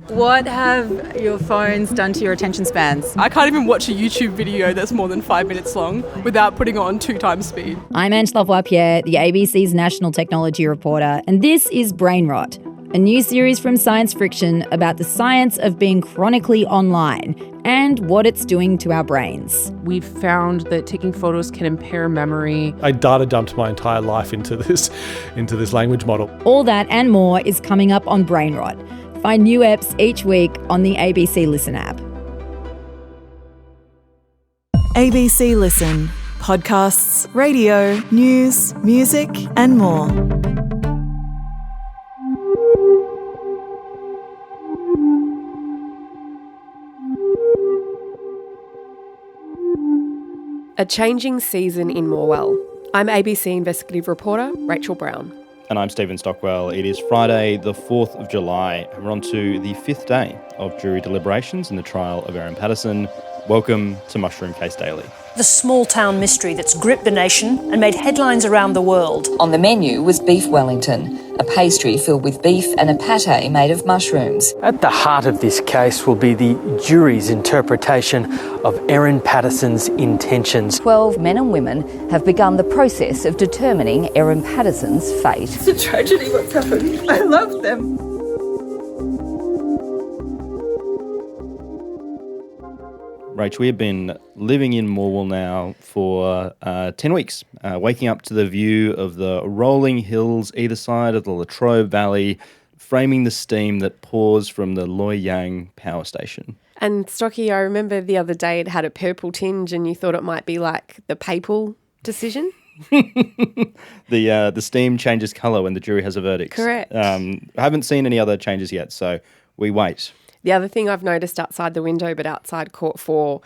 What have your phones done to your attention spans? I can't even watch a YouTube video that's more than 5 minutes long without putting it on 2 times speed. I'm Angela Pierre, the ABC's national technology reporter, and this is Brain Rot, a new series from Science Friction about the science of being chronically online and what it's doing to our brains. We've found that taking photos can impair memory. I data dumped my entire life into this language model. All that and more is coming up on Brain Rot. Find new eps each week on the ABC Listen app. ABC Listen. Podcasts, radio, news, music and more. A changing season in Morwell. I'm ABC investigative reporter Rachael Brown. And I'm Stephen Stockwell. It is Friday, the 4th of July, and we're on to the 5th day of jury deliberations in the trial of Erin Patterson. Welcome to Mushroom Case Daily. The small-town mystery that's gripped the nation and made headlines around the world. On the menu was beef wellington, a pastry filled with beef and a pate made of mushrooms. At the heart of this case will be the jury's interpretation of Erin Patterson's intentions. 12 men and women have begun the process of determining Erin Patterson's fate. It's a tragedy what's happened. I love them. Rach, we have been living in Morwell now for 10 weeks, waking up to the view of the rolling hills either side of the Latrobe Valley, framing the steam that pours from the Loy Yang power station. And Stocky, I remember the other day it had a purple tinge and you thought it might be like the papal decision. The steam changes colour when the jury has a verdict. Correct. I haven't seen any other changes yet, so we wait. The other thing I've noticed outside the window but outside Court 4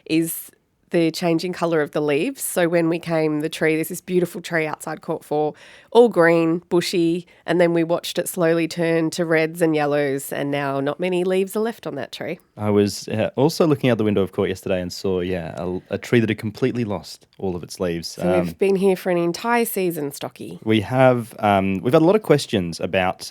is the changing colour of the leaves. So when we came, there's this beautiful tree outside Court 4, all green, bushy, and then we watched it slowly turn to reds and yellows, and now not many leaves are left on that tree. I was also looking out the window of court yesterday and saw, a tree that had completely lost all of its leaves. So we've been here for an entire season, Stocky. We have. We've had a lot of questions about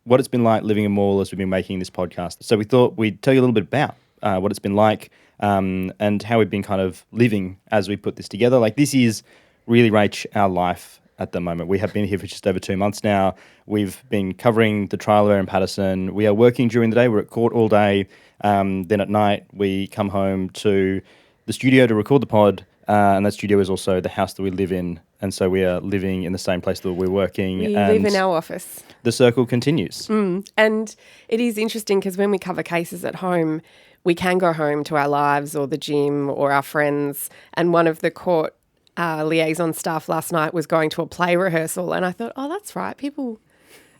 what it's been like living in Morwell as we've been making this podcast. So we thought we'd tell you a little bit about what it's been like and how we've been kind of living as we put this together. Like, this is really, Rach, our life at the moment. We have been here for just over 2 months now. We've been covering the trial of Erin Patterson. We are working during the day. We're at court all day. Then at night, we come home to the studio to record the pod. And that studio is also the house that we live in. And so we are living in the same place that we're working. We live in our office. The circle continues. And it is interesting because when we cover cases at home, we can go home to our lives or the gym or our friends. And one of the court liaison staff last night was going to a play rehearsal. And I thought, oh, that's right. People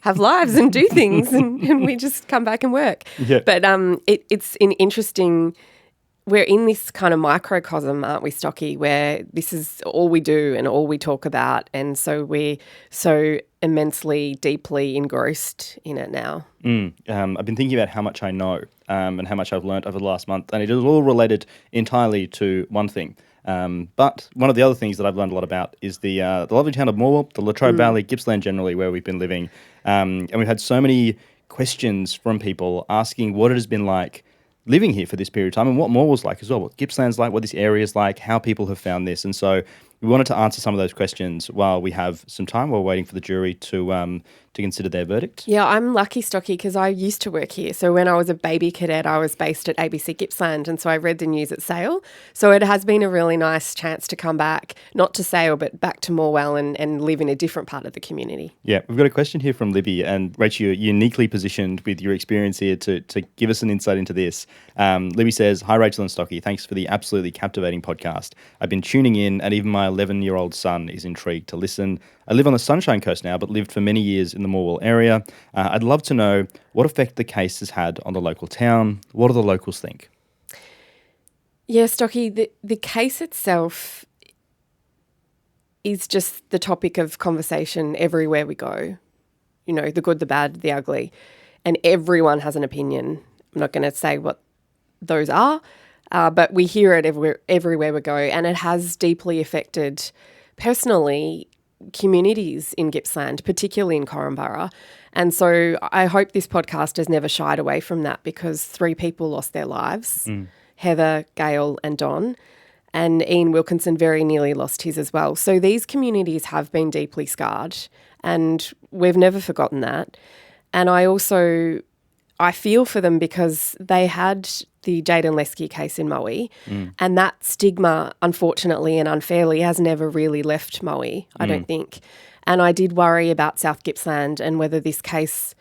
have lives and do things and we just come back and work. Yeah. But it's an interesting... We're in this kind of microcosm, aren't we, Stocky, where this is all we do and all we talk about. And so we're so immensely, deeply engrossed in it now. I've been thinking about how much I know and how much I've learnt over the last month. And it is all related entirely to one thing. But one of the other things that I've learned a lot about is the lovely town of Morwell, the Latrobe Valley, Gippsland generally, where we've been living. And we've had so many questions from people asking what it has been like living here for this period of time and what Morwell's like as well, what Gippsland's like, what this area is like, how people have found this. And so we wanted to answer some of those questions while we have some time, while we're waiting for the jury to consider their verdict. Yeah, I'm lucky, Stocky, because I used to work here. So when I was a baby cadet, I was based at ABC Gippsland, and so I read the news at Sale. So it has been a really nice chance to come back, not to Sale, but back to Morwell and live in a different part of the community. Yeah, we've got a question here from Libby, and Rachel, you're uniquely positioned with your experience here to give us an insight into this. Libby says, "Hi, Rachael and Stocky. Thanks for the absolutely captivating podcast. I've been tuning in, and even my 11-year-old son is intrigued to listen. I live on the Sunshine Coast now, but lived for many years in the Morwell area. I'd love to know what effect the case has had on the local town. What do the locals think?" Yeah, Stocky, the case itself is just the topic of conversation everywhere we go. You know, the good, the bad, the ugly. And everyone has an opinion. I'm not going to say what those are, but we hear it everywhere we go. And it has deeply affected, personally, communities in Gippsland, particularly in Korumburra. And so I hope this podcast has never shied away from that, because 3 people lost their lives, Heather, Gail and Don, and Ian Wilkinson very nearly lost his as well. So these communities have been deeply scarred, and we've never forgotten that. And I feel for them, because they had the Jayden Lesky case in Moe, and that stigma, unfortunately and unfairly, has never really left Moe, I don't think. And I did worry about South Gippsland and whether this case,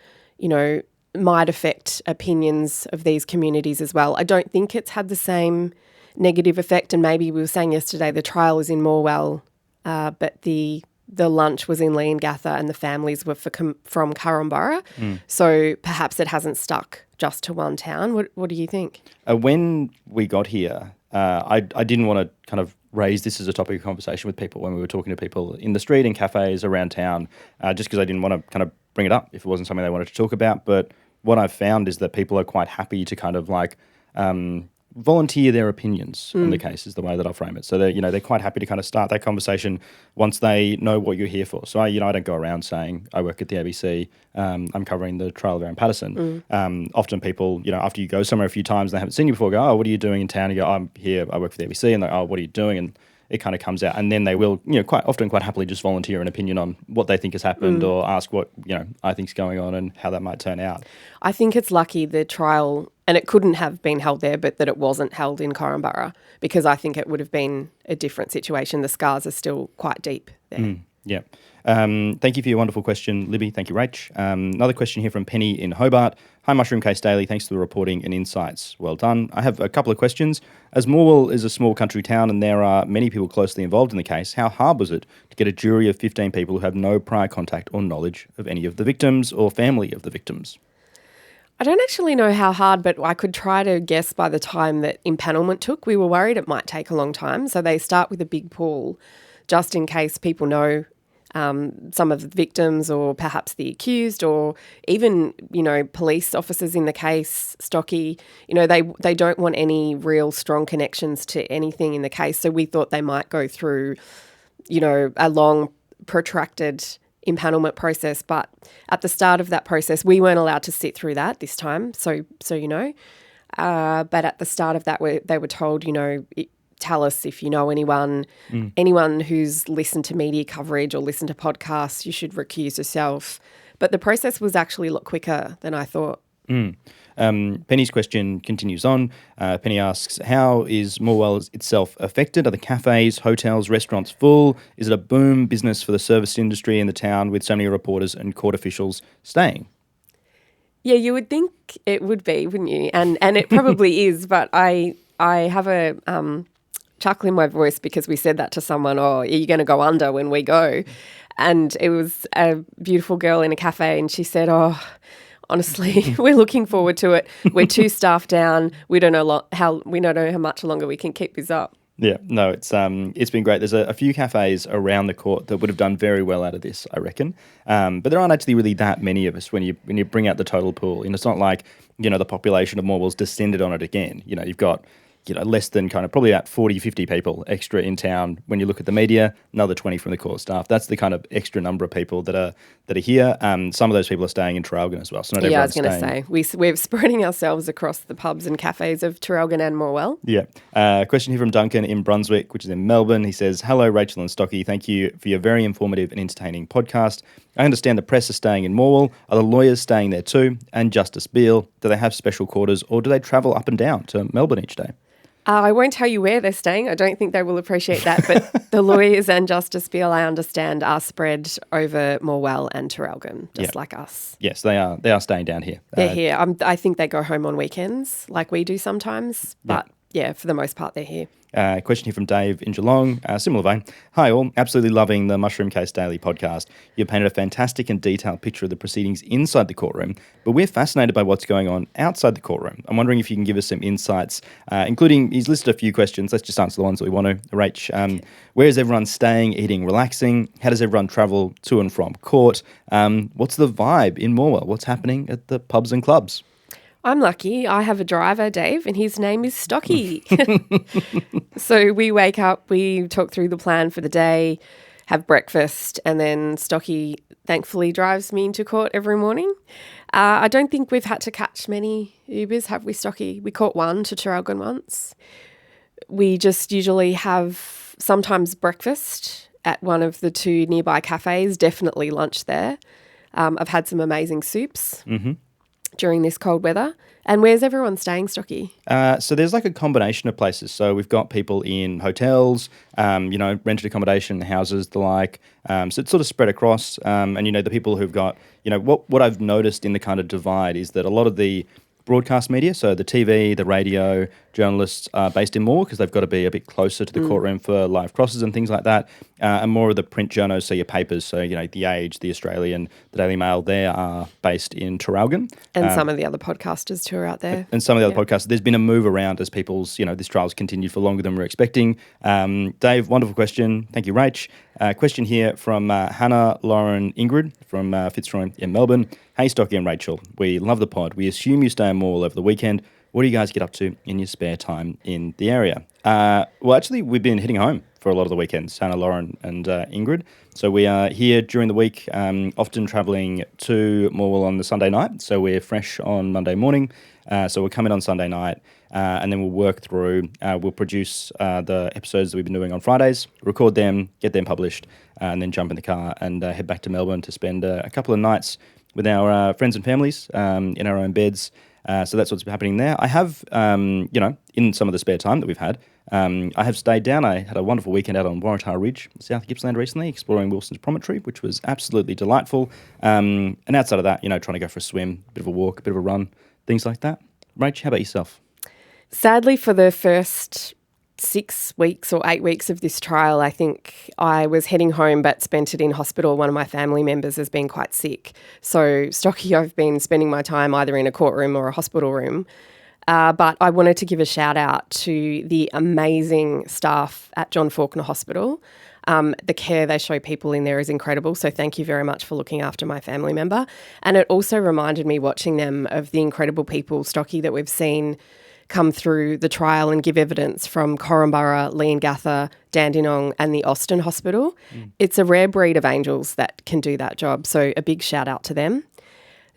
might affect opinions of these communities as well. I don't think it's had the same negative effect, and maybe we were saying yesterday the trial was in Morwell, but the lunch was in Leongatha and the families were from Korumburra. So perhaps it hasn't stuck just to one town. What do you think? When we got here, I didn't want to kind of raise this as a topic of conversation with people when we were talking to people in the street, in cafes around town, just because I didn't want to kind of bring it up if it wasn't something they wanted to talk about. But what I've found is that people are quite happy to kind of like volunteer their opinions on the case, is the way that I'll frame it. So they're quite happy to kind of start that conversation once they know what you're here for. So I don't go around saying I work at the ABC, I'm covering the trial of Erin Patterson. Often people, after you go somewhere a few times and they haven't seen you before, go, oh, what are you doing in town? You go, I'm here, I work for the ABC, and they're, oh, what are you doing? And it kind of comes out, and then they will, quite happily just volunteer an opinion on what they think has happened, or ask what, I think's going on and how that might turn out. I think it's lucky the trial, and it couldn't have been held there, but that it wasn't held in Korumburra, because I think it would have been a different situation. The scars are still quite deep there. Yeah. Thank you for your wonderful question, Libby. Thank you, Rach. Another question here from Penny in Hobart. Hi, Mushroom Case Daily. Thanks for the reporting and insights. Well done. I have a couple of questions. As Morwell is a small country town and there are many people closely involved in the case, how hard was it to get a jury of 15 people who have no prior contact or knowledge of any of the victims or family of the victims? I don't actually know how hard, but I could try to guess by the time that impanelment took. We were worried it might take a long time. So they start with a big pool just in case people know some of the victims or perhaps the accused, or even, police officers in the case, Stocky. They don't want any real strong connections to anything in the case. So we thought they might go through, a long, protracted impanelment process. But at the start of that process, we weren't allowed to sit through that this time. So but at the start of that, they were told, tell us if you know anyone who's listened to media coverage or listened to podcasts, you should recuse yourself. But the process was actually a lot quicker than I thought. Penny's question continues on. Penny asks, how is Morwell itself affected? Are the cafes, hotels, restaurants full? Is it a boom business for the service industry in the town with so many reporters and court officials staying? Yeah, you would think it would be, wouldn't you? And it probably is, but I have a chuckle in my voice because we said that to someone, oh, are you going to go under when we go? And it was a beautiful girl in a cafe, and she said, oh, honestly, we're looking forward to it. We're 2 staff down. We don't know how much longer we can keep this up. Yeah, no, it's been great. There's a few cafes around the court that would have done very well out of this, I reckon. But there aren't actually really that many of us when you bring out the total pool. It's not like, the population of Morwell's descended on it again. You've got less than kind of probably about 40, 50 people extra in town. When you look at the media, another 20 from the court staff. That's the kind of extra number of people that are here. Some of those people are staying in Traralgon as well. So not I was going to say, we're spreading ourselves across the pubs and cafes of Traralgon and Morwell. Yeah. Question here from Duncan in Brunswick, which is in Melbourne. He says, hello, Rachael and Stocky. Thank you for your very informative and entertaining podcast. I understand the press are staying in Morwell. Are the lawyers staying there too? And Justice Beale, do they have special quarters or do they travel up and down to Melbourne each day? I won't tell you where they're staying. I don't think they will appreciate that. But the lawyers and Justice Beale, I understand, are spread over Morwell and Traralgon, just like us. Yes, they are staying down here. They're here. I think they go home on weekends, like we do sometimes. But yeah, for the most part, they're here. Question here from Dave in Geelong, similar vein. Hi all, absolutely loving the Mushroom Case Daily podcast. You painted a fantastic and detailed picture of the proceedings inside the courtroom, but we're fascinated by what's going on outside the courtroom. I'm wondering if you can give us some insights, including, he's listed a few questions. Let's just answer the ones that we want to. Rach, where is everyone staying, eating, relaxing? How does everyone travel to and from court? What's the vibe in Morwell? What's happening at the pubs and clubs? I'm lucky. I have a driver, Dave, and his name is Stocky. So we wake up, we talk through the plan for the day, have breakfast, and then Stocky thankfully drives me into court every morning. I don't think we've had to catch many Ubers, have we, Stocky? We caught one to Traralgon once. We just usually have sometimes breakfast at one of the two nearby cafes, definitely lunch there. I've had some amazing soups during this cold weather. And where's everyone staying, Stocky? So there's like a combination of places. So we've got people in hotels, rented accommodation, houses, the like. So it's sort of spread across. And, the people who've got, what I've noticed in the kind of divide is that a lot of the broadcast media, so the TV, the radio, journalists are based in Morwell because they've got to be a bit closer to the courtroom for live crosses and things like that. And more of the print journos, so your papers, so, The Age, The Australian, The Daily Mail, they are based in Traralgon. And some of the other podcasters too are out there. And some of the other podcasters. There's been a move around as people's, this trial's continued for longer than we're expecting. Dave, wonderful question. Thank you, Rach. Question here from Hannah, Lauren, Ingrid from Fitzroy in Melbourne. Hey, Stocky and Rachel, we love the pod. We assume you stay in Morwell over the weekend. What do you guys get up to in your spare time in the area? Well, actually, we've been heading home for a lot of the weekends, Hannah, Lauren and Ingrid. So we are here during the week, often travelling to Morwell on the Sunday night. So we're fresh on Monday morning. So we'll come in on Sunday night and then we'll work through, we'll produce the episodes that we've been doing on Fridays, record them, get them published, and then jump in the car and head back to Melbourne to spend a couple of nights with our friends and families in our own beds. So that's what's happening there. I have, in some of the spare time that we've had, I have stayed down. I had a wonderful weekend out on Waratah Ridge, South Gippsland recently, exploring Wilson's Promontory, which was absolutely delightful. And outside of that, trying to go for a swim, a bit of a walk, a bit of a run, things like that. Rach, how about yourself? Sadly, for the first 6 weeks or 8 weeks of this trial, I think I was heading home but spent it in hospital. One of my family members has been quite sick. So, Stocky, I've been spending my time either in a courtroom or a hospital room. But I wanted to give a shout out to the amazing staff at John Faulkner Hospital. The care they show people in there is incredible. So thank you very much for looking after my family member. And it also reminded me watching them of the incredible people, Stocky, that we've seen come through the trial and give evidence from Corumburra, Leongatha, Dandenong and the Austin Hospital. It's a rare breed of angels that can do that job. So a big shout out to them.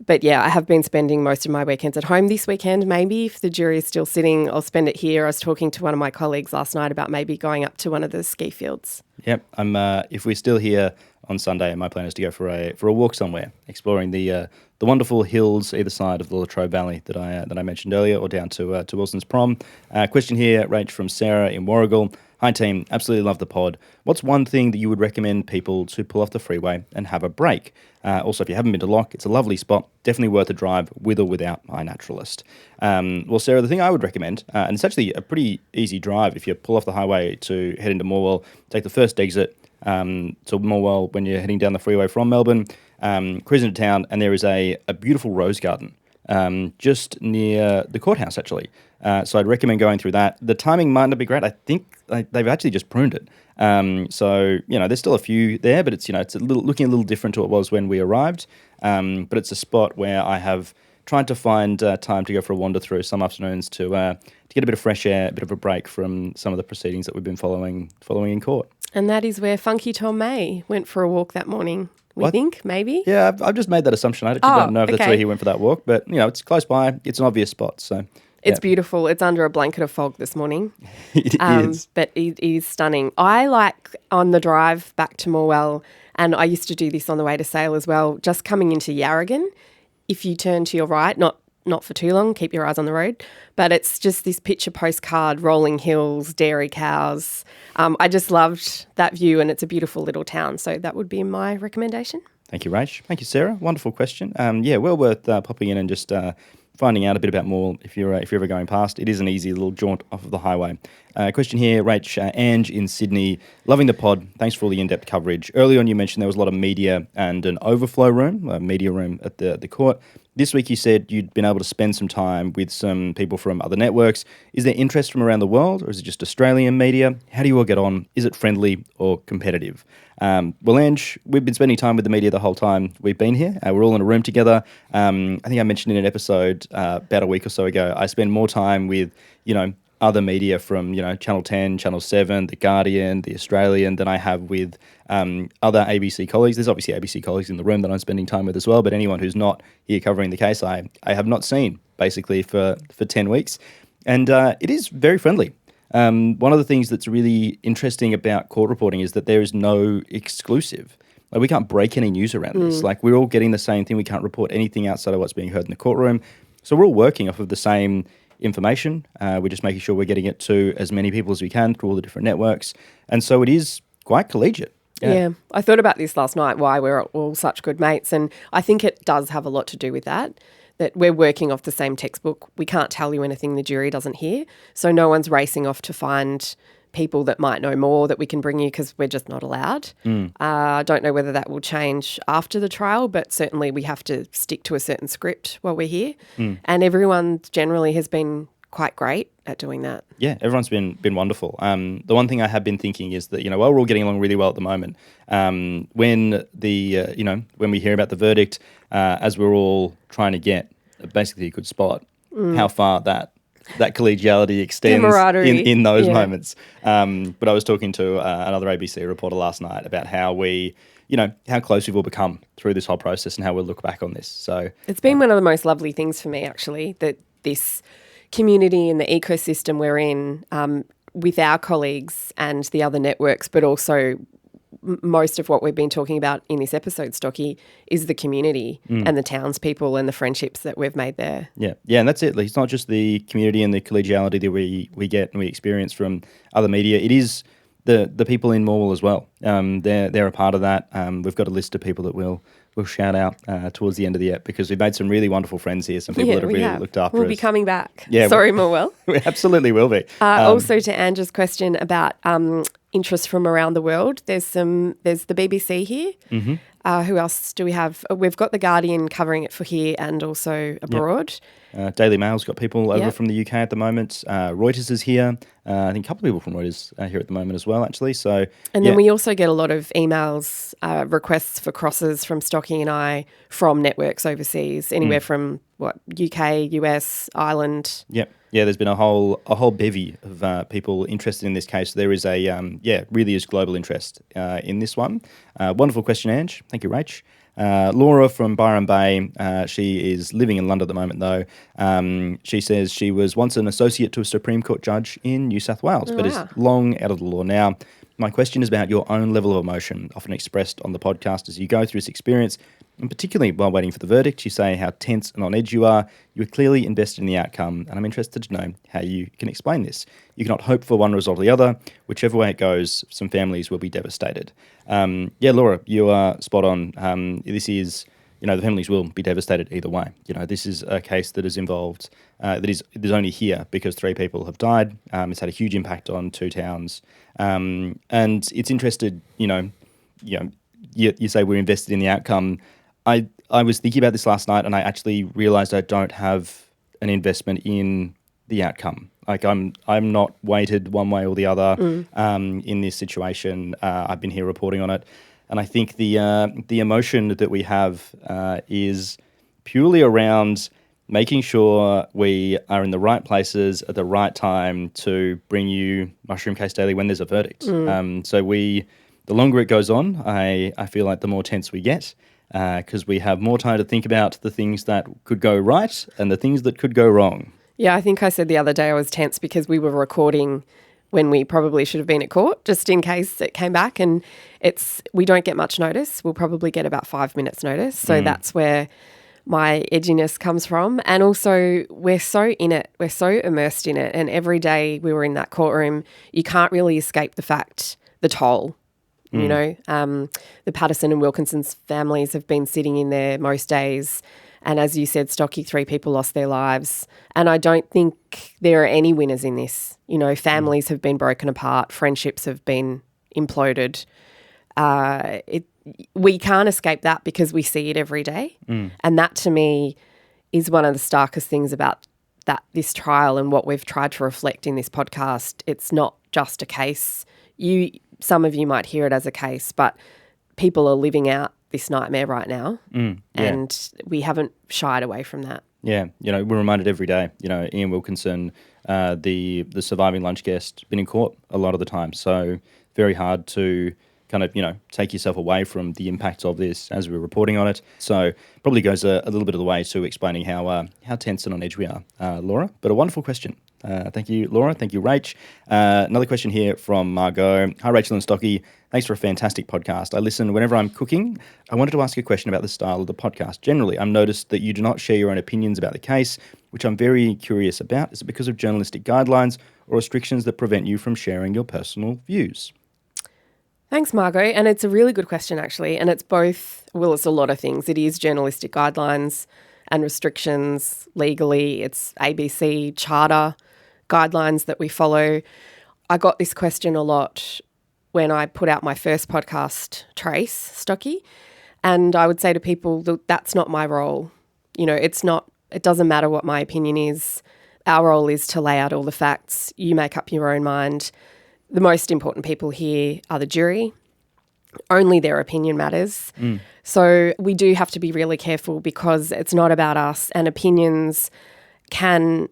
But yeah, I have been spending most of my weekends at home this weekend. Maybe if the jury is still sitting, I'll spend it here. I was talking to one of my colleagues last night about maybe going up to one of the ski fields. Yep. If we're still here on Sunday, my plan is to go for a walk somewhere, exploring the wonderful hills either side of the Latrobe Valley that I mentioned earlier, or down to Wilson's Prom. Question here, Rach from Sarah in Warragul. Hi team, absolutely love the pod. What's one thing that you would recommend people to pull off the freeway and have a break? Also, if you haven't been to Lock, it's a lovely spot, definitely worth a drive with or without iNaturalist. Well, Sarah, the thing I would recommend, and it's actually a pretty easy drive if you pull off the highway to head into Morwell, take the first exit to Morwell when you're heading down the freeway from Melbourne, cruise into town, and there is a beautiful rose garden just near the courthouse, actually. So I'd recommend going through that. The timing might not be great. I think they've actually just pruned it. So, there's still a few there, but it's looking a little different to what it was when we arrived. But it's a spot where I have tried to find time to go for a wander through some afternoons to get a bit of fresh air, a bit of a break from some of the proceedings that we've been following in court. And that is where Funky Tom May went for a walk that morning. We think, maybe? Yeah, I've just made that assumption. I actually don't know if that's where he went for that walk, but, it's close by. It's an obvious spot, so... It's beautiful. It's under a blanket of fog this morning. It is. But it is stunning. I like on the drive back to Morwell, and I used to do this on the way to Sale as well, just coming into Yarragon, if you turn to your right, not for too long, keep your eyes on the road, but it's just this picture postcard, rolling hills, dairy cows. I just loved that view, and it's a beautiful little town. So that would be my recommendation. Thank you, Rach. Thank you, Sarah. Wonderful question. Well worth popping in and just... finding out a bit about Morwell if you're ever going past. It is an easy little jaunt off of the highway. Question here, Rach, Ange in Sydney. Loving the pod. Thanks for all the in-depth coverage. Early on you mentioned there was a lot of media and an overflow room, a media room at the court. This week you said you'd been able to spend some time with some people from other networks. Is there interest from around the world, or is it just Australian media? How do you all get on? Is it friendly or competitive? Well, Ange, we've been spending time with the media the whole time we've been here. We're all in a room together. I think I mentioned in an episode about a week or so ago, I spend more time with, other media from, Channel 10, Channel 7, The Guardian, The Australian, than I have with other ABC colleagues. There's obviously ABC colleagues in the room that I'm spending time with as well, but anyone who's not here covering the case, I have not seen basically for 10 weeks. And it is very friendly. One of the things that's really interesting about court reporting is that there is no exclusive. Like, we can't break any news around this. Like, we're all getting the same thing. We can't report anything outside of what's being heard in the courtroom. So we're all working off of the same information. We're just making sure we're getting it to as many people as we can through all the different networks. And so it is quite collegiate. Yeah. I thought about this last night, why we're all such good mates. And I think it does have a lot to do with that we're working off the same textbook. We can't tell you anything the jury doesn't hear. So no one's racing off to find people that might know more that we can bring you, because we're just not allowed. I don't know whether that will change after the trial, but certainly we have to stick to a certain script while we're here. And everyone generally has been quite great at doing that. Yeah, everyone's been wonderful. The one thing I have been thinking is that, while we're all getting along really well at the moment, when we hear about the verdict, as we're all trying to get basically a good spot, how far that collegiality extends in those moments. But I was talking to another ABC reporter last night about how we, how close we've all become through this whole process and how we'll look back on this. So it's been one of the most lovely things for me, actually, that this community and the ecosystem we're in, with our colleagues and the other networks, but also most of what we've been talking about in this episode, Stocky, is the community and the townspeople and the friendships that we've made there. Yeah, and that's it. Like, it's not just the community and the collegiality that we get and we experience from other media. It is the people in Morwell as well. They're a part of that. We've got a list of people that we'll shout out towards the end of the ep, because we've made some really wonderful friends here, some people that have really looked after us. We'll be coming back. Yeah, sorry, Morwell. We absolutely will be. Also, to Andrew's question about interest from around the world, there's the BBC here. Who else do we have? We've got The Guardian covering it for here and also abroad. Daily Mail's got people over from the UK at the moment. Reuters is here. I think a couple of people from Reuters are here at the moment as well, actually. So, and then we also get a lot of emails, requests for crosses from Stocky and I from networks overseas, anywhere from UK, US, Ireland. Yeah, there's been a whole bevy of people interested in this case. There is really is global interest in this one. Wonderful question, Ange. Thank you, Rach. Laura from Byron Bay, she is living in London at the moment, though. She says she was once an associate to a Supreme Court judge in New South Wales, but is long out of the law now. My question is about your own level of emotion, often expressed on the podcast as you go through this experience, and particularly while waiting for the verdict. You say how tense and on edge you are. You are clearly invested in the outcome, and I'm interested to know how you can explain this. You cannot hope for one result or the other. Whichever way it goes, some families will be devastated. Laura, you are spot on. This is, the families will be devastated either way. This is a case that is involved, that is only here because 3 people have died. It's had a huge impact on 2 towns. And it's interested, you say we're invested in the outcome. I was thinking about this last night, and I actually realised I don't have an investment in the outcome. Like, I'm not weighted one way or the other in this situation. I've been here reporting on it, and I think the emotion that we have is purely around making sure we are in the right places at the right time to bring you Mushroom Case Daily when there's a verdict. So the longer it goes on, I feel like the more tense we get, because we have more time to think about the things that could go right and the things that could go wrong. Yeah, I think I said the other day I was tense because we were recording when we probably should have been at court, just in case it came back. And we don't get much notice. We'll probably get about 5 minutes notice. So that's where my edginess comes from. And also, we're so in it. We're so immersed in it. And every day we were in that courtroom, you can't really escape the toll. The Patterson and Wilkinson's families have been sitting in there most days. And as you said, Stocky, 3 people lost their lives. And I don't think there are any winners in this. Families have been broken apart. Friendships have been imploded. We can't escape that because we see it every day. And that, to me, is one of the starkest things about this trial and what we've tried to reflect in this podcast. It's not just a case. Some of you might hear it as a case, but people are living out this nightmare right now, and we haven't shied away from that. Yeah, we're reminded every day. Ian Wilkinson, the surviving lunch guest, been in court a lot of the time. So very hard to kind of, take yourself away from the impacts of this as we're reporting on it. So probably goes a little bit of the way to explaining how tense and on edge we are, Laura. But a wonderful question. Thank you, Laura. Thank you, Rach. Another question here from Margot. Hi, Rachael and Stocky. Thanks for a fantastic podcast. I listen whenever I'm cooking. I wanted to ask a question about the style of the podcast. Generally, I've noticed that you do not share your own opinions about the case, which I'm very curious about. Is it because of journalistic guidelines or restrictions that prevent you from sharing your personal views? Thanks, Margot. And it's a really good question, actually. And it's both, well, it's a lot of things. It is journalistic guidelines and restrictions legally. It's ABC charter guidelines that we follow. I got this question a lot when I put out my first podcast, Trace, Stocky. And I would say to people, look, that's not my role. It doesn't matter what my opinion is. Our role is to lay out all the facts. You make up your own mind. The most important people here are the jury. Only their opinion matters. So we do have to be really careful because it's not about us, and opinions can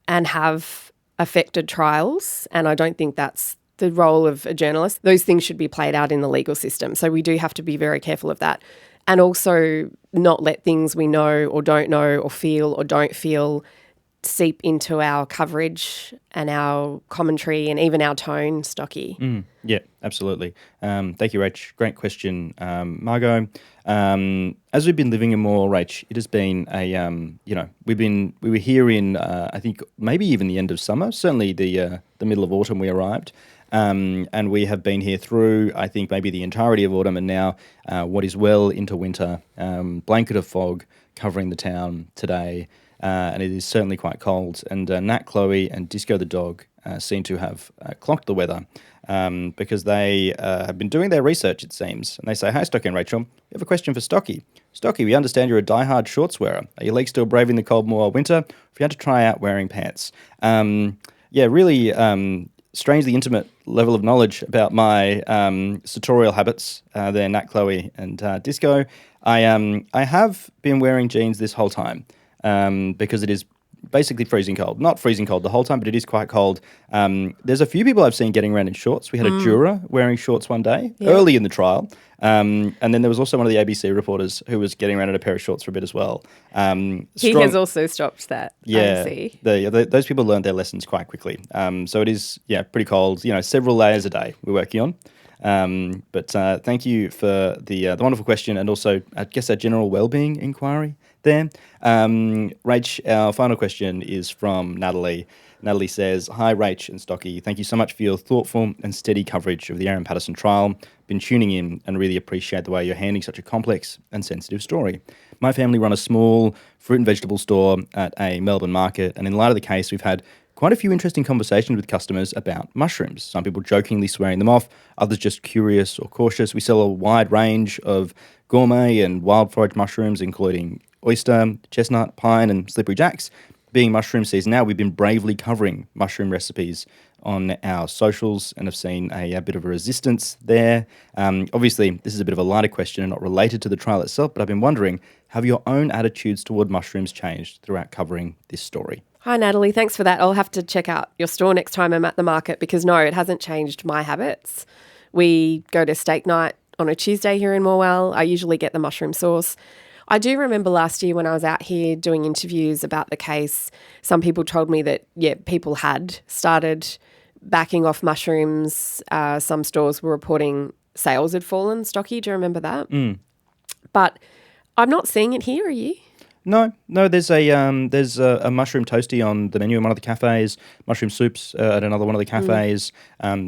and have affected trials, and I don't think that's the role of a journalist. Those things should be played out in the legal system. So we do have to be very careful of that, and also not let things we know or don't know or feel or don't feel seep into our coverage and our commentary and even our tone, Stocky. Yeah, absolutely. Thank you, Rach. Great question, Margot. As we've been living in Morwell, Rach, it has been we were here in I think maybe even the end of summer, certainly the middle of autumn we arrived. And we have been here through, I think, maybe the entirety of autumn and now what is well into winter. Blanket of fog covering the town today. And it is certainly quite cold. And Nat, Chloe and Disco the dog seem to have clocked the weather because they have been doing their research, it seems. And they say, "Hi, Stocky and Rachel, we have a question for Stocky. Stocky, we understand you're a diehard shorts wearer. Are your legs still braving the cold Morwell winter? If you had to try out wearing pants?" Really strangely intimate level of knowledge about my sartorial habits there, Nat, Chloe and Disco. I have been wearing jeans this whole time. Because it is basically freezing cold. Not freezing cold the whole time, but it is quite cold. There's a few people I've seen getting around in shorts. We had a juror wearing shorts one day, early in the trial. And then there was also one of the ABC reporters who was getting around in a pair of shorts for a bit as well. He has also stopped that, yeah, I see. Those people learned their lessons quite quickly. So it is, pretty cold. Several layers a day we're working on. But thank you for the wonderful question and also, I guess, a general well-being inquiry there. Rach, our final question is from Natalie. Natalie says, "Hi, Rach and Stocky. Thank you so much for your thoughtful and steady coverage of the Erin Patterson trial. Been tuning in and really appreciate the way you're handling such a complex and sensitive story. My family run a small fruit and vegetable store at a Melbourne market, and in light of the case, we've had quite a few interesting conversations with customers about mushrooms. Some people jokingly swearing them off, others just curious or cautious. We sell a wide range of gourmet and wild forage mushrooms, including oyster, chestnut, pine and slippery jacks. Being mushroom season now, we've been bravely covering mushroom recipes on our socials and have seen a bit of a resistance there. Obviously, this is a bit of a lighter question and not related to the trial itself, but I've been wondering, have your own attitudes toward mushrooms changed throughout covering this story?" Hi, Natalie. Thanks for that. I'll have to check out your store next time I'm at the market because, no, it hasn't changed my habits. We go to steak night on a Tuesday here in Morwell. I usually get the mushroom sauce. I do remember last year when I was out here doing interviews about the case, some people told me that, people had started backing off mushrooms. Some stores were reporting sales had fallen. Stocky, do you remember that? But I'm not seeing it here, are you? No. There's a mushroom toasty on the menu in one of the cafes, mushroom soups at another one of the cafes,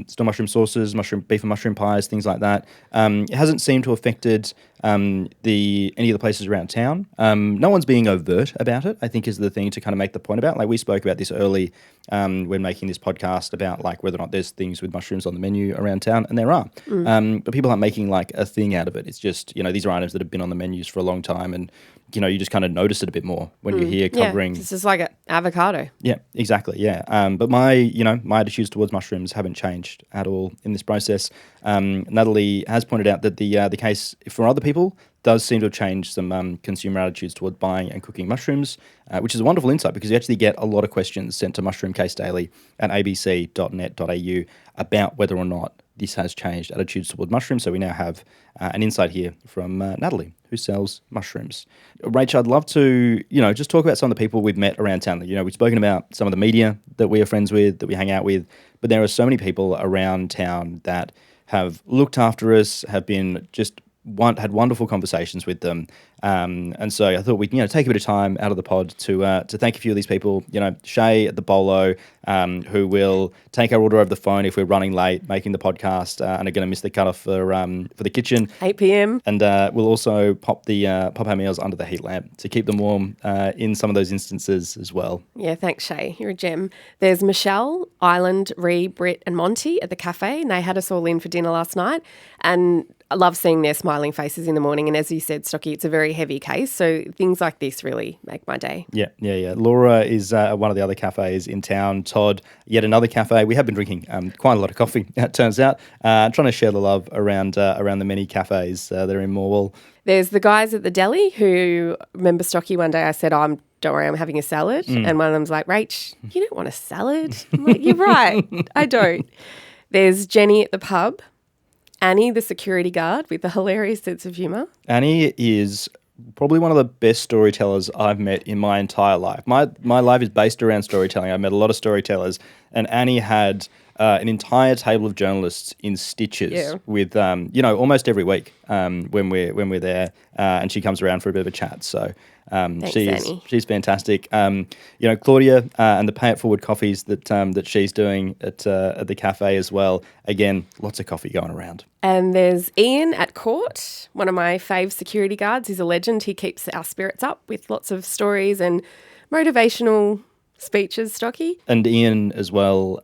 still mushroom sauces, beef and mushroom pies, things like that. It hasn't seemed to have affected any of the places around town. No one's being overt about it, I think, is the thing to kind of make the point about. Like we spoke about this early when making this podcast about like whether or not there's things with mushrooms on the menu around town, and there are. But people aren't making like a thing out of it. It's just, these are items that have been on the menus for a long time, and you just kind of notice it a bit more when you're here covering. Yeah, this is like an avocado. Yeah, exactly. Yeah. But my attitudes towards mushrooms haven't changed at all in this process. Natalie has pointed out that the case for other people people does seem to have changed some consumer attitudes toward buying and cooking mushrooms, which is a wonderful insight because you actually get a lot of questions sent to mushroomcasedaily at abc.net.au about whether or not this has changed attitudes toward mushrooms. So we now have an insight here from Natalie, who sells mushrooms. Rach, I'd love to, just talk about some of the people we've met around town. We've spoken about some of the media that we are friends with, that we hang out with, but there are so many people around town that have looked after us, have been had wonderful conversations with them. And so I thought we'd take a bit of time out of the pod to thank a few of these people. Shay at the Bolo, who will take our order over the phone if we're running late, making the podcast, and are going to miss the cutoff for the kitchen. 8 p.m. And we'll also pop our meals under the heat lamp to keep them warm in some of those instances as well. Yeah, thanks, Shay. You're a gem. There's Michelle, Island, Ree, Britt and Monty at the cafe, and they had us all in for dinner last night. And I love seeing their smiling faces in the morning. And as you said, Stocky, it's a very heavy case. So things like this really make my day. Yeah. Laura is one of the other cafes in town. Todd, yet another cafe. We have been drinking quite a lot of coffee, it turns out. Trying to share the love around the many cafes that are in Morwell. There's the guys at the deli who, remember Stocky, one day I said, don't worry, I'm having a salad. And one of them's like, Rach, you don't want a salad? I'm like, you're right, I don't. There's Jenny at the pub. Annie, the security guard, with a hilarious sense of humour. Annie is probably one of the best storytellers I've met in my entire life. My life is based around storytelling. I've met a lot of storytellers, and Annie had an entire table of journalists in stitches with almost every week when we're there, and she comes around for a bit of a chat. So she's fantastic. Claudia and the Pay It Forward coffees that she's doing at the cafe as well. Again, lots of coffee going around. And there's Ian at court, one of my fave security guards. He's a legend. He keeps our spirits up with lots of stories and motivational speeches, Stocky. And Ian as well,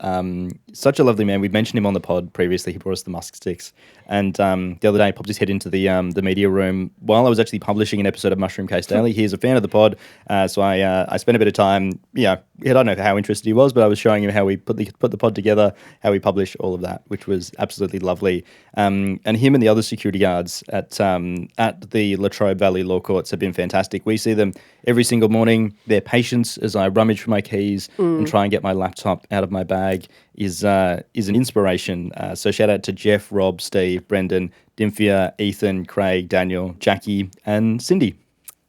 such a lovely man. We've mentioned him on the pod previously. He brought us the musk sticks. And the other day he popped his head into the media room while I was actually publishing an episode of Mushroom Case Daily. He's a fan of the pod, so I spent a bit of time, I don't know how interested he was, but I was showing him how we put the pod together, how we publish all of that, which was absolutely lovely. And him and the other security guards at the Latrobe Valley Law Courts have been fantastic. We see them every single morning. Their patience as I rummage for my keys and try and get my laptop out of my bag is an inspiration. So shout out to Jeff, Rob, Steve, Brendan, Dymphia, Ethan, Craig, Daniel, Jackie and Cindy.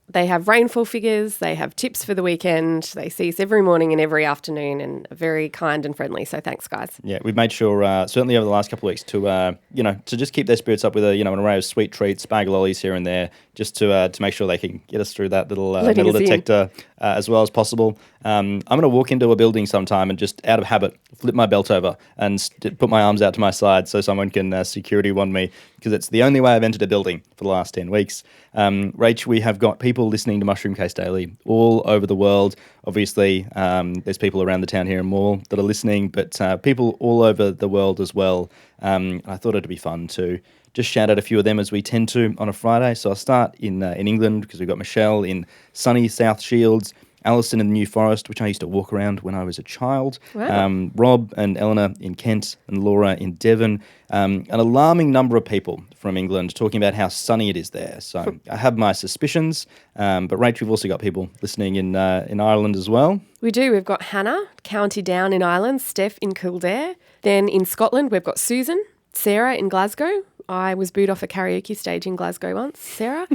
They have rainfall figures, they have tips for the weekend, they see us every morning and every afternoon and are very kind and friendly. So thanks, guys. Yeah, we've made sure, certainly over the last couple of weeks, to just keep their spirits up with an array of sweet treats, bag lollies here and there, just to make sure they can get us through that little metal detector as well as possible. I'm going to walk into a building sometime and just out of habit flip my belt over and put my arms out to my side so someone can security wand me, because it's the only way I've entered a building for the last 10 weeks. Rach, we have got people listening to Mushroom Case Daily all over the world. Obviously, there's people around the town here in Morwell that are listening, but people all over the world as well. I thought it'd be fun to just shout out a few of them as we tend to on a Friday. So I'll start in England because we've got Michelle in sunny South Shields, Alison in the New Forest, which I used to walk around when I was a child. Wow. Rob and Eleanor in Kent and Laura in Devon. An alarming number of people from England talking about how sunny it is there. So I have my suspicions. But Rach, we've also got people listening in Ireland as well. We do. We've got Hannah, County Down in Ireland, Steph in Kildare. Then in Scotland, we've got Susan, Sarah in Glasgow. I was booed off a karaoke stage in Glasgow once, Sarah.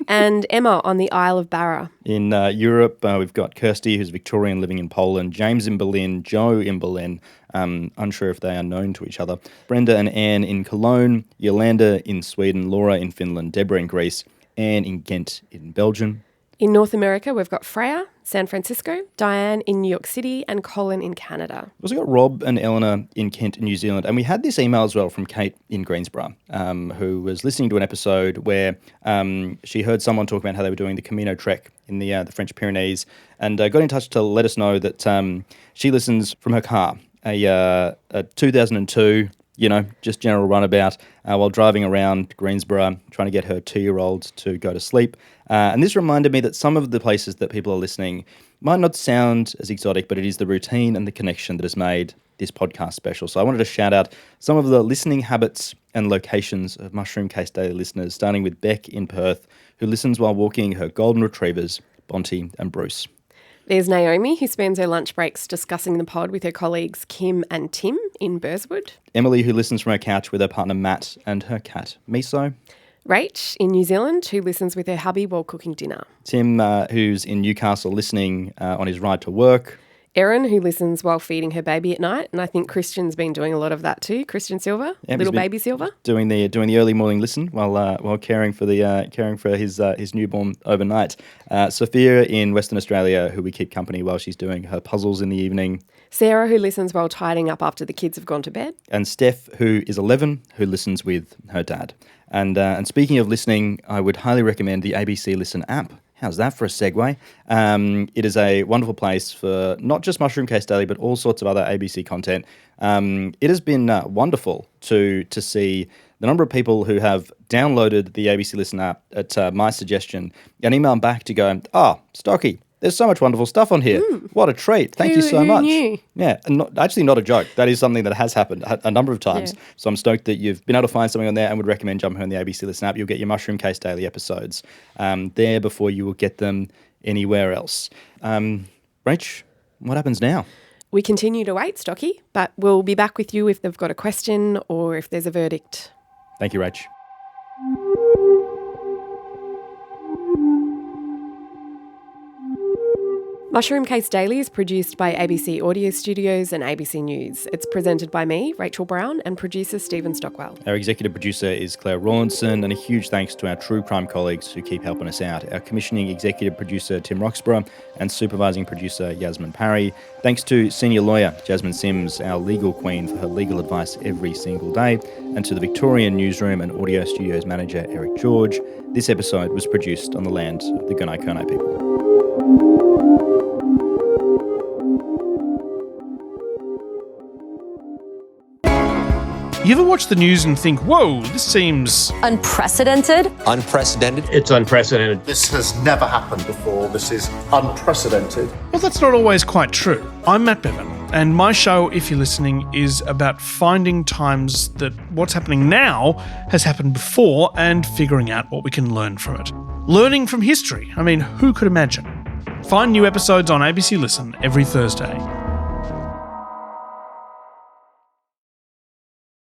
And Emma on the Isle of Barra. In Europe, we've got Kirsty, who's Victorian living in Poland, James in Berlin, Joe in Berlin, unsure if they are known to each other, Brenda and Anne in Cologne, Yolanda in Sweden, Laura in Finland, Deborah in Greece, Anne in Ghent in Belgium. In North America, we've got Freya, San Francisco, Diane in New York City, and Colin in Canada. We've also got Rob and Eleanor in Kent, New Zealand. And we had this email as well from Kate in Greensborough, who was listening to an episode where she heard someone talk about how they were doing the Camino Trek in the French Pyrenees, and got in touch to let us know that she listens from her car, a 2002, just general runabout while driving around Greensborough, trying to get her 2-year-old to go to sleep. And this reminded me that some of the places that people are listening might not sound as exotic, but it is the routine and the connection that has made this podcast special. So I wanted to shout out some of the listening habits and locations of Mushroom Case Daily listeners, starting with Beck in Perth, who listens while walking her golden retrievers, Bonte and Bruce. There's Naomi, who spends her lunch breaks discussing the pod with her colleagues Kim and Tim in Burswood. Emily, who listens from her couch with her partner Matt and her cat, Miso. Rach in New Zealand, who listens with her hubby while cooking dinner. Tim, who's in Newcastle listening on his ride to work. Erin, who listens while feeding her baby at night, and I think Christian's been doing a lot of that too. Christian Silver, little baby Silver, doing the early morning listen while caring for his newborn overnight. Sophia in Western Australia, who we keep company while she's doing her puzzles in the evening. Sarah, who listens while tidying up after the kids have gone to bed. And Steph, who is 11, who listens with her dad. And speaking of listening, I would highly recommend the ABC Listen app. How's that for a segue? It is a wonderful place for not just Mushroom Case Daily, but all sorts of other ABC content. It has been wonderful to see the number of people who have downloaded the ABC Listen app at my suggestion and emailed back to go, Stocky, there's so much wonderful stuff on here. What a treat. Thank you so much. Knew? Yeah, and not a joke. That is something that has happened a number of times. Yeah. So I'm stoked that you've been able to find something on there and would recommend jumping on the ABC Listen app. You'll get your Mushroom Case Daily episodes there before you will get them anywhere else. Rach, what happens now? We continue to wait, Stocky, but we'll be back with you if they've got a question or if there's a verdict. Thank you, Rach. Mushroom Case Daily is produced by ABC Audio Studios and ABC News. It's presented by me, Rachel Brown, and producer Stephen Stockwell. Our executive producer is Claire Rawlinson, and a huge thanks to our true crime colleagues who keep helping us out. Our commissioning executive producer, Tim Roxburgh, and supervising producer, Yasmin Parry. Thanks to senior lawyer, Jasmine Sims, our legal queen, for her legal advice every single day, and to the Victorian Newsroom and Audio Studios manager, Eric George. This episode was produced on the land of the Gunai Kurnai people. You ever watch the news and think, whoa, this seems... unprecedented? Unprecedented? It's unprecedented. This has never happened before. This is unprecedented. Well, that's not always quite true. I'm Matt Bevan, and my show, if you're listening, is about finding times that what's happening now has happened before and figuring out what we can learn from it. Learning from history. I mean, who could imagine? Find new episodes on ABC Listen every Thursday.